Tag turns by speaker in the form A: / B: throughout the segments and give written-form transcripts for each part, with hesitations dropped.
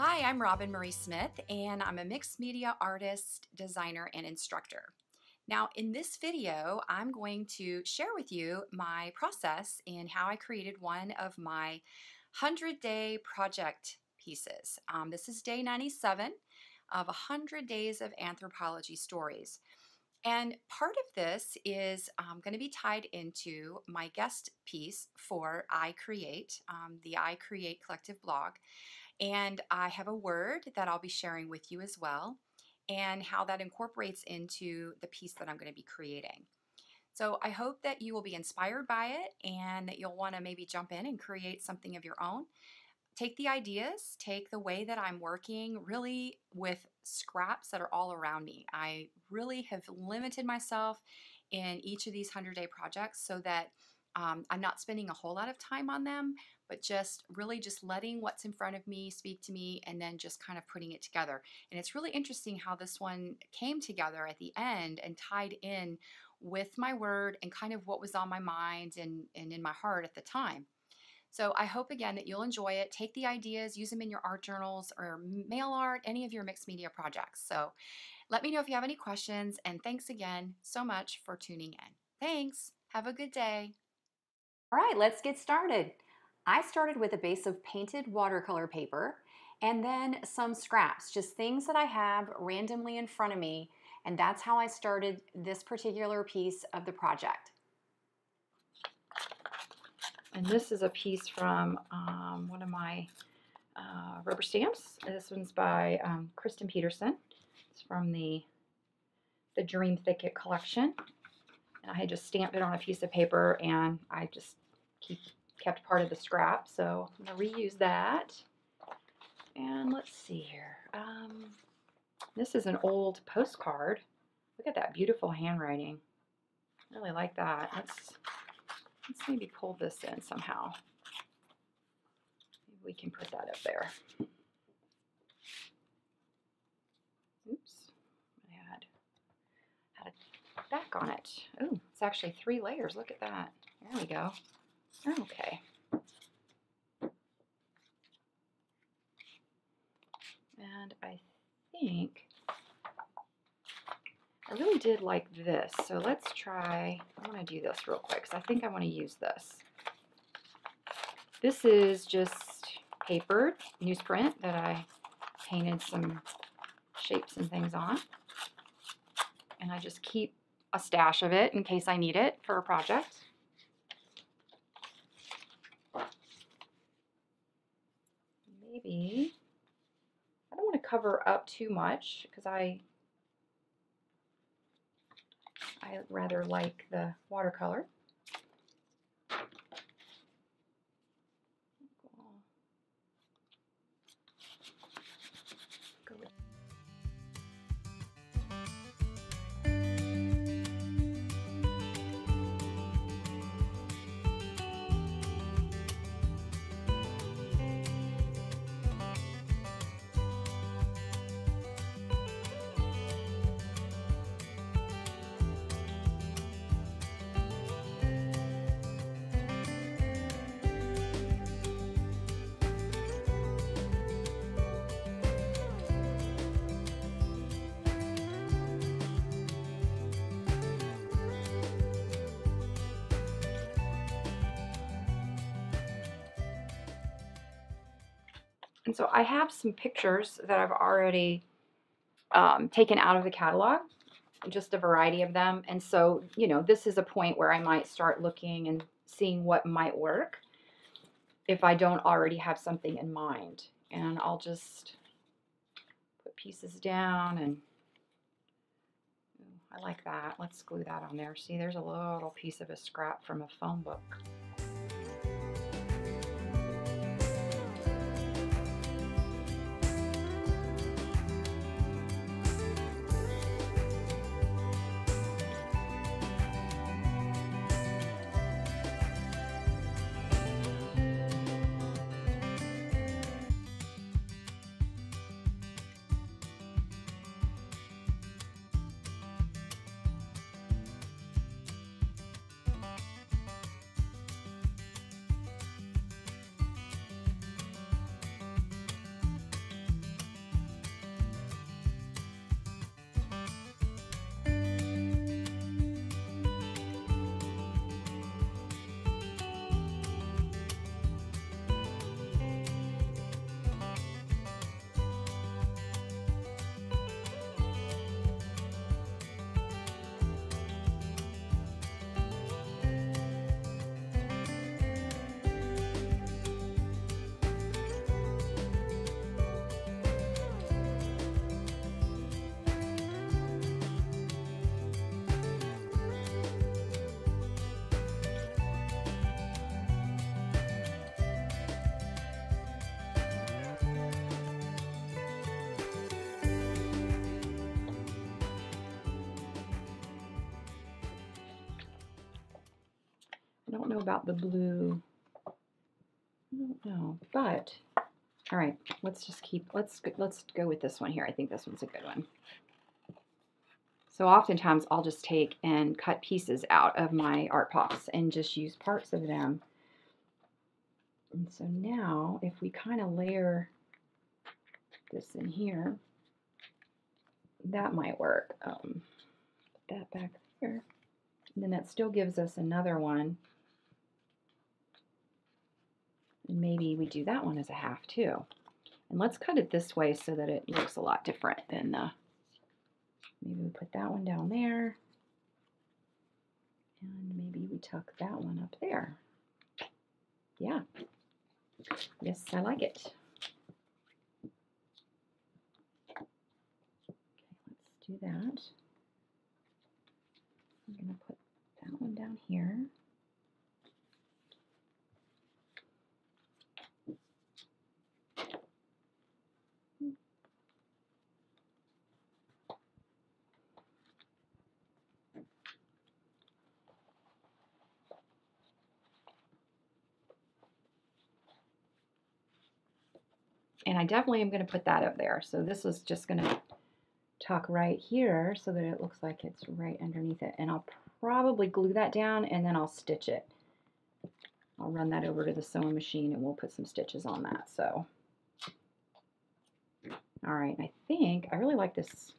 A: Hi, I'm Roben-Marie Smith, and I'm a mixed media artist, designer, and instructor. Now, in this video, I'm going to share with you my process in how I created one of my 100-day project pieces. This is day 97 of 100 days of anthropology stories. And part of this is going to be tied into my guest piece for iCreate, the iCreate collective blog. And I have a word that I'll be sharing with you as well, and how that incorporates into the piece that I'm going to be creating. So I hope that you will be inspired by it and that you'll want to maybe jump in and create something of your own. Take the ideas, take the way that I'm working really with scraps that are all around me. I really have limited myself in each of these 100-day projects so that I'm not spending a whole lot of time on them, but just really just letting what's in front of me speak to me and then just kind of putting it together. And it's really interesting how this one came together at the end and tied in with my word and kind of what was on my mind and in my heart at the time. So I hope again that you'll enjoy it. Take the ideas, use them in your art journals or mail art, any of your mixed media projects. So let me know if you have any questions, and thanks again so much for tuning in. Thanks. Have a good day. All right, let's get started. I started with a base of painted watercolor paper and then some scraps, just things that I have randomly in front of me, and that's how I started this particular piece of the project. And this is a piece from one of my rubber stamps. This one's by Kristen Peterson. It's from the Dream Thicket collection. And I had just stamped it on a piece of paper, and I just kept part of the scrap. So I'm going to reuse that. And let's see here. This is an old postcard. Look at that beautiful handwriting. I really like that. Let's maybe pull this in somehow. Maybe we can put that up there. Oops. I had a back on it. Oh, it's actually 3 layers. Look at that. There we go. Okay. And I think I really did like this. So let's try, I want to do this real quick because I think I want to use this. This is just paper, newsprint that I painted some shapes and things on. And I just keep a stash of it in case I need it for a project. Maybe, I don't want to cover up too much because I rather like the watercolor. Go with And so I have some pictures that I've already taken out of the catalog, just a variety of them. And so, you know, this is a point where I might start looking and seeing what might work if I don't already have something in mind. And I'll just put pieces down, and I like that. Let's glue that on there. See, there's a little piece of a scrap from a phone book. know about the blue. I don't know, but all right, let's go with this one here. I think this one's a good one. So oftentimes I'll just take and cut pieces out of my art pops and just use parts of them. And so now if we kind of layer this in here, that might work. Put that back there. And then that still gives us another one. And maybe we do that one as a half too. And let's cut it this way so that it looks a lot different than maybe we put that one down there. And maybe we tuck that one up there. Yeah. Yes, I like it. Okay, let's do that. I'm going to put that one down here. And I definitely am going to put that up there. So this is just going to tuck right here so that it looks like it's right underneath it. And I'll probably glue that down and then I'll stitch it. I'll run that over to the sewing machine and we'll put some stitches on that. So, all right, I think I really like this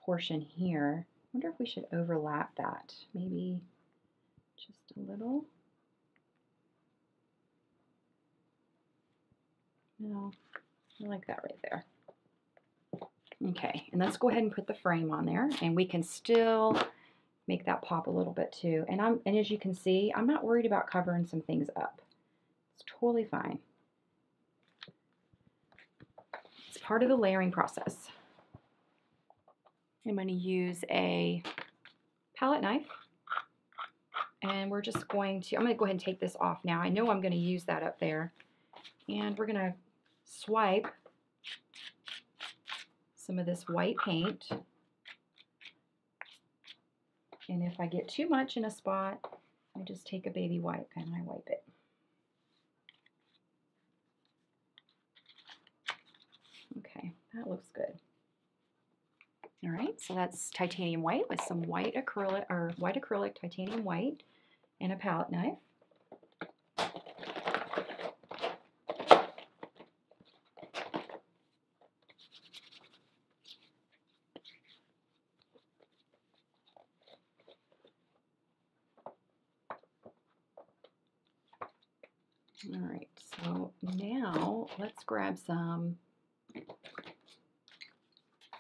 A: portion here. I wonder if we should overlap that. Maybe just a little. No, I like that right there. Okay, and let's go ahead and put the frame on there, and we can still make that pop a little bit too. And as you can see, I'm not worried about covering some things up. It's totally fine. It's part of the layering process. I'm going to use a palette knife, and we're just going to, I'm going to go ahead and take this off now. I know I'm going to use that up there, and we're going to swipe some of this white paint. And if I get too much in a spot, I just take a baby wipe and I wipe it. Okay, that looks good. All right, so that's titanium white with some white acrylic titanium white and a palette knife. All right, so now let's grab some. All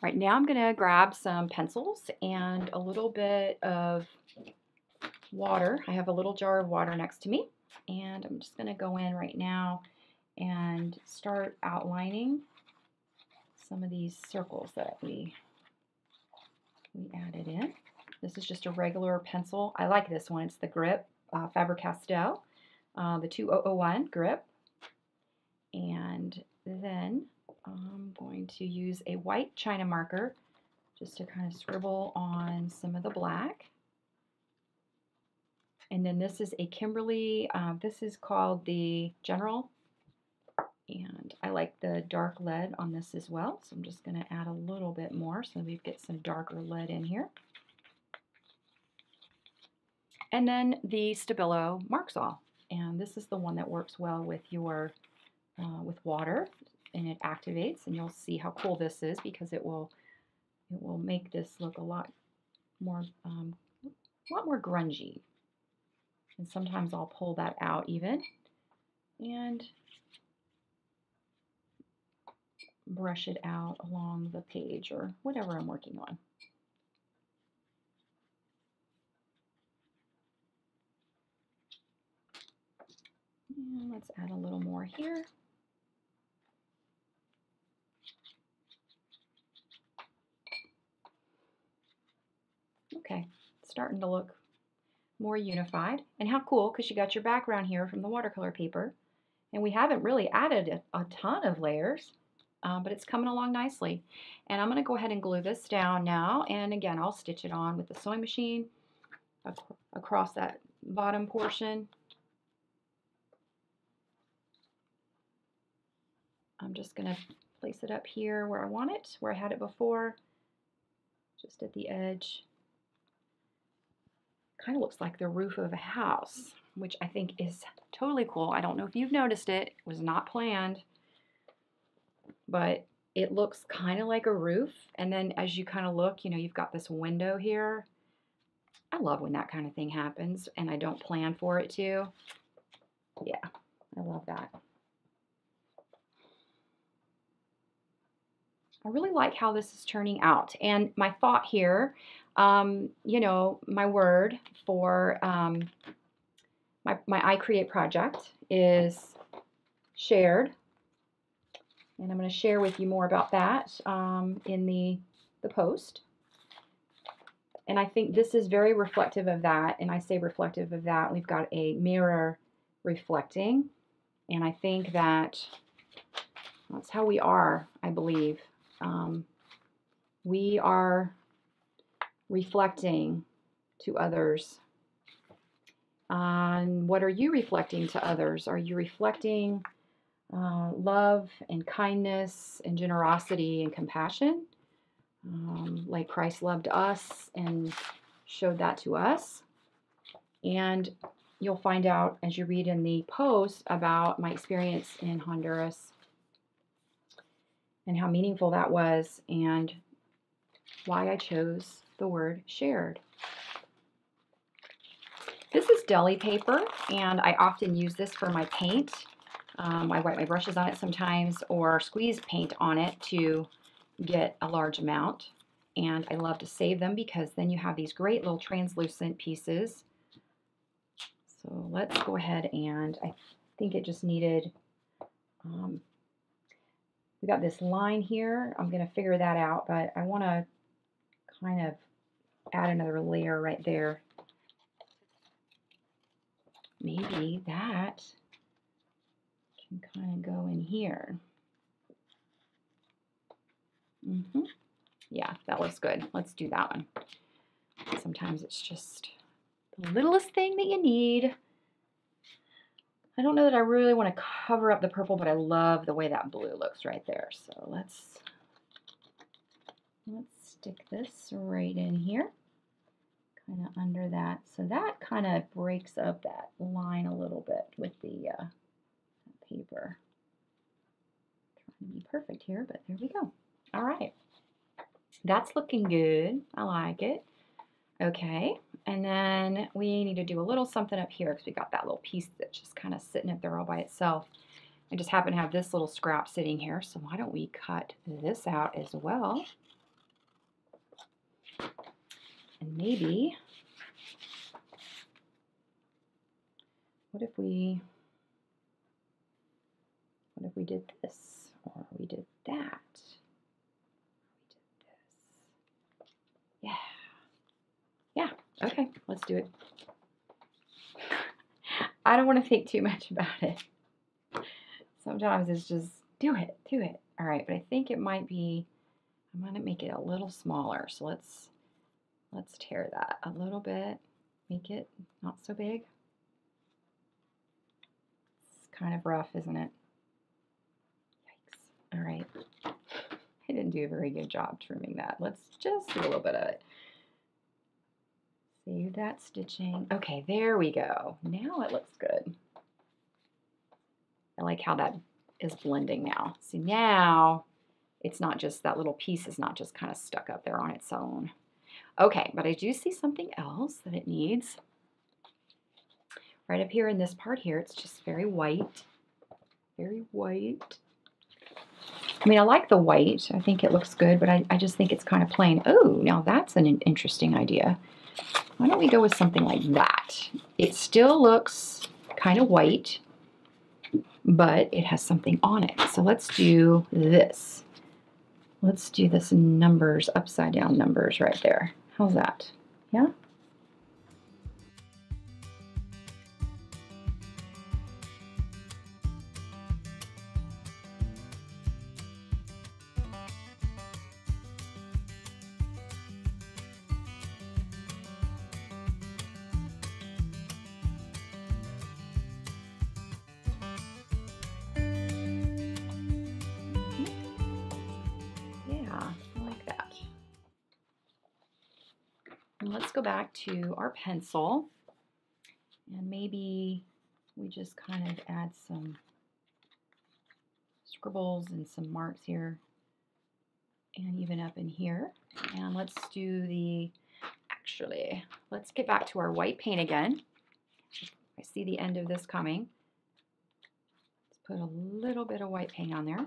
A: right, now I'm going to grab some pencils and a little bit of water. I have a little jar of water next to me, and I'm just going to go in right now and start outlining some of these circles that we added in. This is just a regular pencil. I like this one. It's the Grip Faber-Castell, the 2001 Grip. And then I'm going to use a white China marker just to kind of scribble on some of the black. And then this is a Kimberly, this is called the General. And I like the dark lead on this as well. So I'm just going to add a little bit more so we get some darker lead in here. And then the Stabilo Mark-Saw. And this is the one that works well with your with water, and it activates, and you'll see how cool this is because it will make this look a lot more grungy. And sometimes I'll pull that out even and brush it out along the page or whatever I'm working on. And let's add a little more here. Okay, it's starting to look more unified. And how cool, because you got your background here from the watercolor paper. And we haven't really added a ton of layers, but it's coming along nicely. And I'm going to go ahead and glue this down now. And again, I'll stitch it on with the sewing machine across that bottom portion. I'm just going to place it up here where I want it, where I had it before, just at the edge. Kind of looks like the roof of a house, which I think is totally cool. I don't know if you've noticed it. It was not planned, but it looks kind of like a roof. And then as you kind of look, you know, you've got this window here. I love when that kind of thing happens and I don't plan for it to. Yeah, I love that. I really like how this is turning out. And my thought here, you know, my word for my iCreate project is shared. And I'm going to share with you more about that in the post. And I think this is very reflective of that. And I say reflective of that. We've got a mirror reflecting. And I think that that's how we are, I believe. We are reflecting to others. What are you reflecting to others? Are you reflecting love and kindness and generosity and compassion, like Christ loved us and showed that to us? And you'll find out as you read in the post about my experience in Honduras and how meaningful that was and why I chose the word shared. This is deli paper, and I often use this for my paint. I wipe my brushes on it sometimes or squeeze paint on it to get a large amount. And I love to save them because then you have these great little translucent pieces. So let's go ahead and I think it just needed, we got this line here. I'm going to figure that out, but I want to kind of add another layer right there. Maybe that can kind of go in here. Yeah, that looks good. Let's do that one. Sometimes it's just the littlest thing that you need. I don't know that I really want to cover up the purple, but I love the way that blue looks right there. So let's stick this right in here, kind of under that. So that kind of breaks up that line a little bit with the paper. Trying to be perfect here, but there we go. All right. That's looking good. I like it. Okay, and then we need to do a little something up here because we got that little piece that's just kind of sitting up there all by itself. I just happen to have this little scrap sitting here, so why don't we cut this out as well? And maybe, what if we did this, or we did that? Yeah. Yeah, okay, let's do it. I don't want to think too much about it. Sometimes it's just, do it. All right, but I think it might be, I'm going to make it a little smaller. So let's tear that a little bit, make it not so big. It's kind of rough, isn't it? Yikes. All right. I didn't do a very good job trimming that. Let's just do a little bit of it. Save that stitching. Okay, there we go. Now it looks good. I like how that is blending now. See, now it's not just, that little piece is not just kind of stuck up there on its own. Okay, but I do see something else that it needs. Right up here in this part here, it's just very white. Very white. I mean, I like the white. I think it looks good, but I just think it's kind of plain. Oh, now that's an interesting idea. Why don't we go with something like that? It still looks kind of white, but it has something on it. So let's do this. Let's do this numbers, upside down numbers right there. How's that? Yeah? And let's go back to our pencil, and maybe we just kind of add some scribbles and some marks here, and even up in here. And let's do let's get back to our white paint again. I see the end of this coming. Let's put a little bit of white paint on there.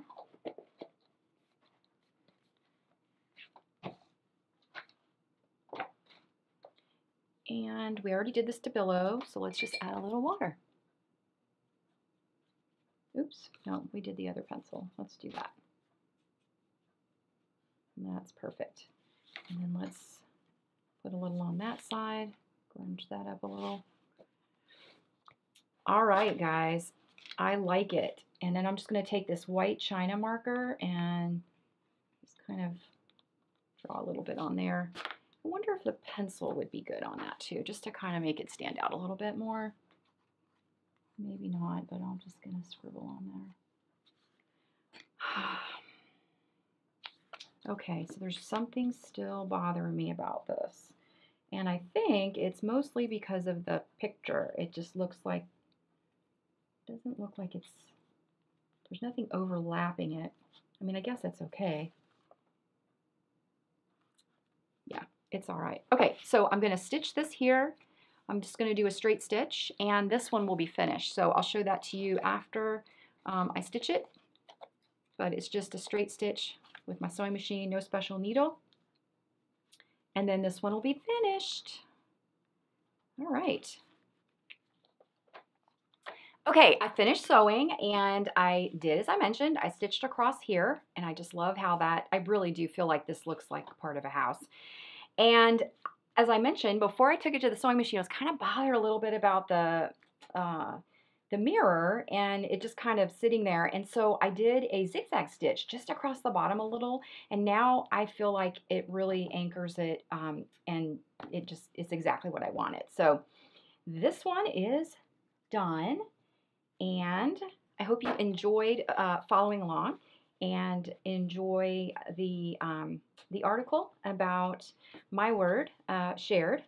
A: And we already did the stabilo, so let's just add a little water. Oops, no, we did the other pencil. Let's do that. And that's perfect. And then let's put a little on that side, grunge that up a little. All right, guys, I like it. And then I'm just going to take this white China marker and just kind of draw a little bit on there. I wonder if the pencil would be good on that too, just to kind of make it stand out a little bit more. Maybe not, but I'm just going to scribble on there. Okay, so there's something still bothering me about this. And I think it's mostly because of the picture. It just looks like, doesn't look like there's nothing overlapping it. I mean, I guess that's okay. Yeah, it's all right. Okay, so I'm going to stitch this here. I'm just going to do a straight stitch, and this one will be finished. So I'll show that to you after I stitch it. But it's just a straight stitch with my sewing machine, no special needle. And then this one will be finished. All right. Okay, I finished sewing, and I did, as I mentioned, I stitched across here, and I just love how I really do feel like this looks like part of a house. And as I mentioned, before I took it to the sewing machine, I was kind of bothered a little bit about the mirror, and it just kind of sitting there. And so I did a zigzag stitch just across the bottom a little, and now I feel like it really anchors it, and it's exactly what I wanted. So this one is done, and I hope you enjoyed following along and enjoy the article about my word shared.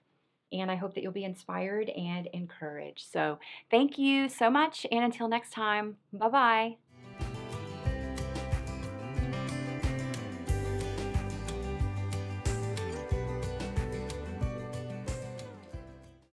A: And I hope that you'll be inspired and encouraged. So thank you so much, and until next time, bye-bye.